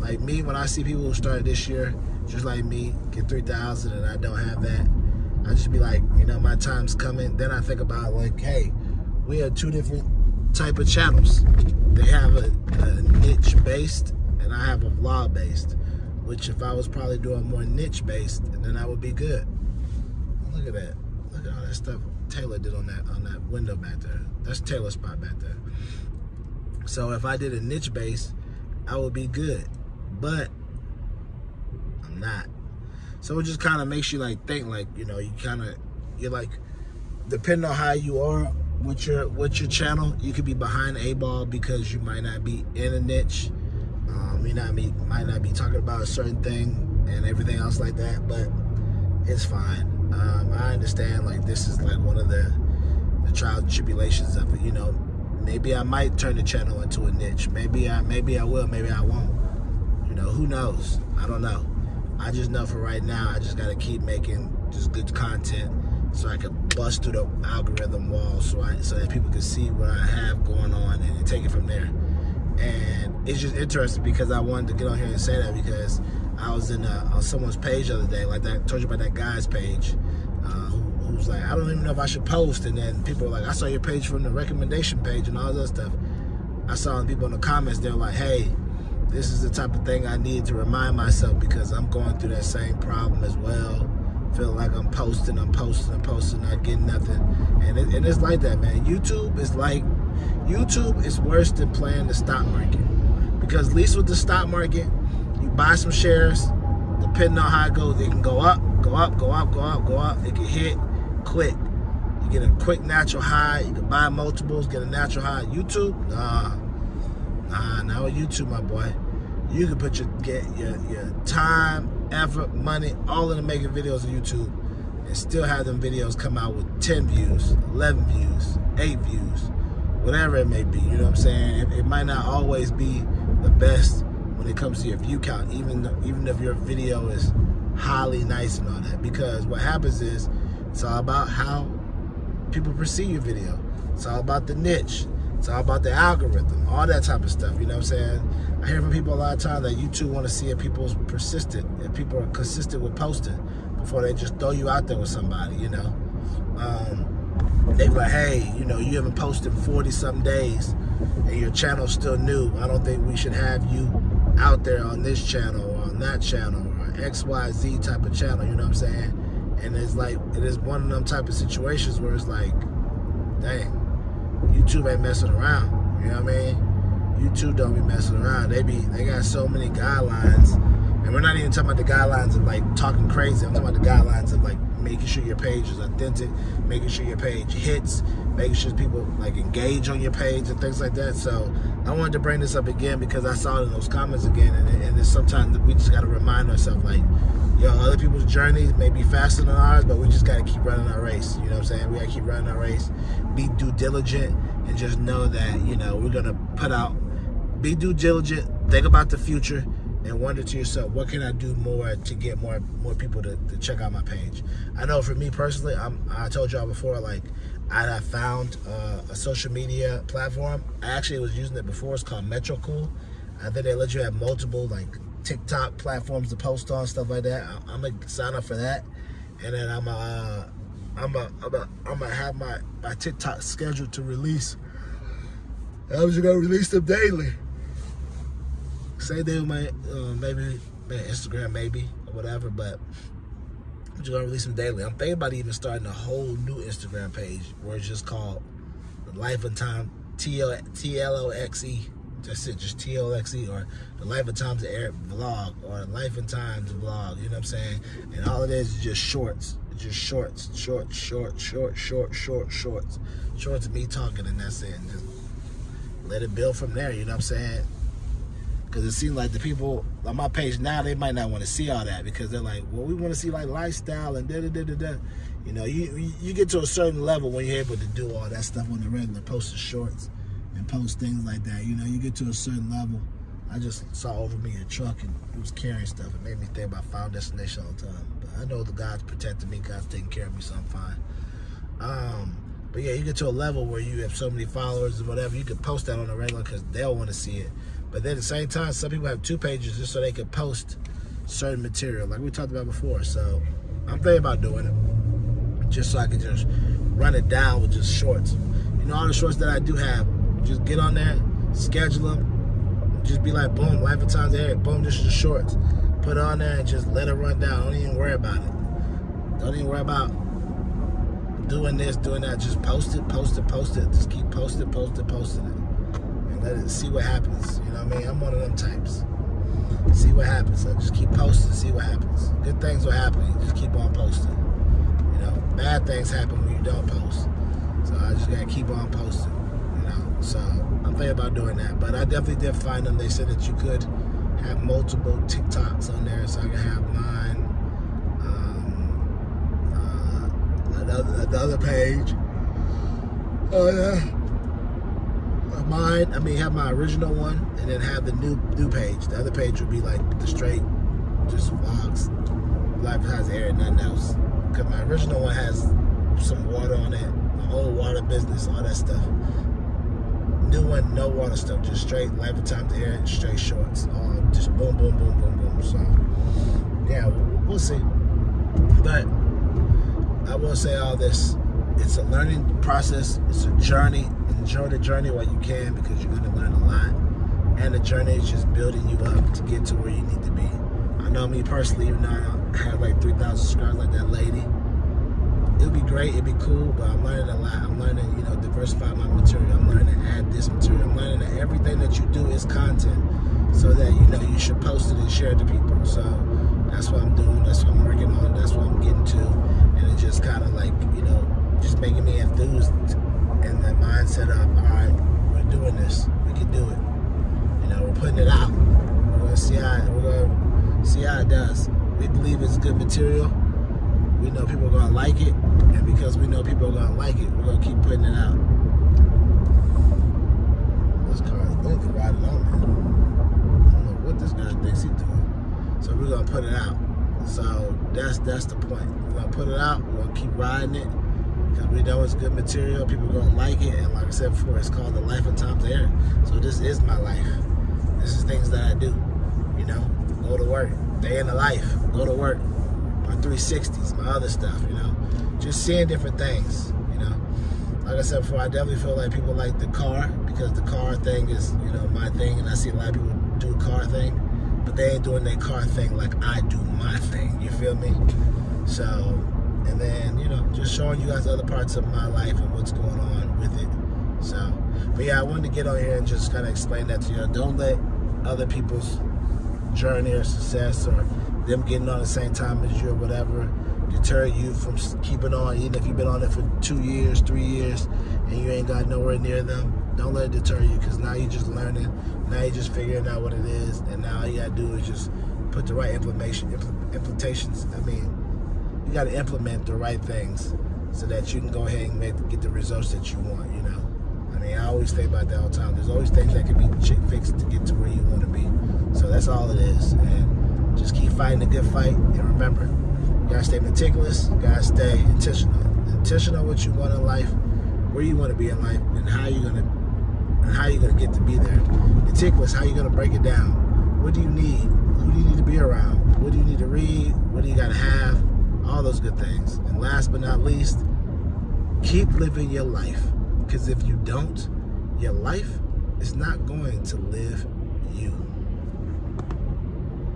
Like me, when I see people who started this year, just like me, get 3,000 and I don't have that, I just be like, you know, my time's coming. Then I think about like, hey, we have two different type of channels. They have a niche based and I have a vlog based, which if I was probably doing more niche based, then I would be good. Look at that. Look at all that stuff Taylor did on that window back there. That's Taylor's spot back there. So if I did a niche base, I would be good, but I'm not. So it just kind of makes you like think, like, you know, you're like, depending on how you are with your channel, you could be behind the 8 ball because you might not be in a niche. You might not be talking about a certain thing and everything else like that, but it's fine. I understand, like, this is like one of the trials and tribulations of it, you know. Maybe I might turn the channel into a niche. Maybe I will, maybe I won't. You know, who knows? I don't know. I just know for right now, I just gotta keep making just good content so I can bust through the algorithm wall so that people can see what I have going on and take it from there. And it's just interesting because I wanted to get on here and say that because I was on someone's page the other day, like that, I told you about that guy's page, who was like, I don't even know if I should post. And then people were like, I saw your page from the recommendation page and all that stuff. I saw people in the comments, they were like, hey, this is the type of thing I need to remind myself because I'm going through that same problem as well. Feeling like I'm posting, not getting nothing. And it's like that, man. YouTube is worse than playing the stock market. Because at least with the stock market, you buy some shares, depending on how it goes, it can go up. It can hit quick. You get a quick natural high. You can buy multiples, get a natural high. YouTube, not with YouTube, my boy. You can get your time, effort, money, all into making videos on YouTube and still have them videos come out with 10 views, 11 views, 8 views, whatever it may be. You know what I'm saying? It might not always be the best when it comes to your view count, even if your video is highly nice and all that. Because what happens is it's all about how people perceive your video. It's all about the niche. It's all about the algorithm, all that type of stuff. You know what I'm saying? I hear from people a lot of times that YouTube want to see if people's persistent, if people are consistent with posting before they just throw you out there with somebody, you know. They be like, hey, you know, you haven't posted 40-something days and your channel's still new. I don't think we should have you out there on this channel or on that channel or XYZ type of channel, you know what I'm saying? And it's like, it is one of them type of situations where it's like, dang, YouTube ain't messing around, you know what I mean? YouTube don't be messing around. They got so many guidelines, and we're not even talking about the guidelines of like talking crazy. I'm talking about the guidelines of like making sure your page is authentic, making sure your page hits, making sure people like engage on your page and things like that. So I wanted to bring this up again because I saw it in those comments again, and it's sometimes we just got to remind ourselves like, yo, other people's journeys may be faster than ours, but we just got to keep running our race. You know what I'm saying? We got to keep running our race, be due diligent, and just know that, you know, we're going to put out, be due diligent, think about the future, and wonder to yourself, what can I do more to get more people to check out my page? I know for me personally, I told y'all before, like, I have found a social media platform. I actually was using it before. It's called MetroCool. I think they let you have multiple, like, TikTok platforms to post on, stuff like that. I'm gonna sign up for that, and then I'm gonna have my TikTok scheduled to release. I'm just gonna release them daily. Same thing with my maybe Instagram, maybe or whatever, but I'm just gonna release them daily. I'm thinking about even starting a whole new Instagram page where it's just called The Life and Time TLOXE. That's it, just TLXE, or The Life and Times vlog, or Life and Times vlog, you know what I'm saying? And all it is just shorts. Just shorts of me talking, and that's it. And just let it build from there, you know what I'm saying? Because it seems like the people on my page now, they might not want to see all that because they're like, well, we want to see like lifestyle and da-da-da-da-da. You know, you get to a certain level when you're able to do all that stuff on the regular, post the shorts and post things like that. You know, you get to a certain level. I just saw over me a truck and it was carrying stuff. It made me think about Final Destination all the time. But I know the God's protecting me, God's taking care of me, so I'm fine. But yeah, you get to a level where you have so many followers or whatever, you can post that on the regular because they'll want to see it. But then at the same time, some people have 2 pages just so they can post certain material, like we talked about before. So I'm thinking about doing it, just so I can just run it down with just shorts. You know, all the shorts that I do have, just get on there, schedule them, just be like, boom, Life and Times Ahead, boom, this is the shorts. Put it on there and just let it run down. Don't even worry about it. Don't even worry about doing this, doing that. Just post it. Just keep posting it. And let it see what happens. You know what I mean? I'm one of them types. See what happens. So just keep posting, see what happens. Good things will happen. You just keep on posting. You know, bad things happen when you don't post. So I just gotta keep on posting. You know, so I'm thinking about doing that. But I definitely did find them. They said that you could have multiple TikToks on there, so I can have mine. The other page. Oh yeah. Mine, have my original one and then have the new page. The other page would be like the straight, just vlogs, Life has air and nothing else. Because my original one has some water on it, the whole water business, all that stuff. New one, no water stuff, just straight Life and Times Air, straight shorts. All just boom, boom, boom, boom, boom. So yeah, we'll see. But I will say all this. It's a learning process. It's a journey. Enjoy the journey while you can, because you're going to learn a lot. And the journey is just building you up to get to where you need to be. I know me personally, even though I have like 3,000 subscribers like that lady, it would be great, it'd be cool, but I'm learning a lot. I'm learning, diversify my material. I'm learning to add this material. I'm learning that everything that you do is content, so that you should post it and share it to people. So that's what I'm doing. That's what I'm working on. That's what I'm getting to. And it just kind of like, just making me enthused and the mindset of, all right, we're doing this. We can do it. We're putting it out. We're gonna see how it does. We believe it's good material. We know people are gonna like it, and because we know people are gonna like it, we're gonna keep putting it out. This car is going to ride it on, man. I don't know what this guy thinks he's doing. So we're gonna put it out. So that's the point. We're gonna put it out. We're gonna keep riding it, because we know it's good material. People are gonna like it, and like I said before, it's called the Life and Times Ahead. So this is my life. This is things that I do. Go to work, day in the life, go to work. My 360s, my other stuff. Just seeing different things. Like I said before, I definitely feel like people like the car, because the car thing is my thing, and I see a lot of people do a car thing, but they ain't doing their car thing like I do my thing. You feel me? So. And then, just showing you guys other parts of my life and what's going on with it. So, but yeah, I wanted to get on here and just kind of explain that to you. Don't let other people's journey or success, or them getting on the same time as you or whatever, deter you from keeping on, even if you've been on it for 2 years, 3 years, and you ain't got nowhere near them. Don't let it deter you, because now you're just learning. Now you're just figuring out what it is, and now all you got to do is just put the right implementations. You got to implement the right things so that you can go ahead and get the results that you want, I always think about that all the time. There's always things that can be fixed to get to where you want to be. So that's all it is. And just keep fighting a good fight. And remember, you got to stay meticulous. You got to stay intentional. Intentional what you want in life, where you want to be in life, and how you're going to get to be there. Meticulous, how you're going to break it down. What do you need? Who do you need to be around? What do you need to read? What do you got to have? All those good things. And last but not least, keep living your life. Because if you don't, your life is not going to live you.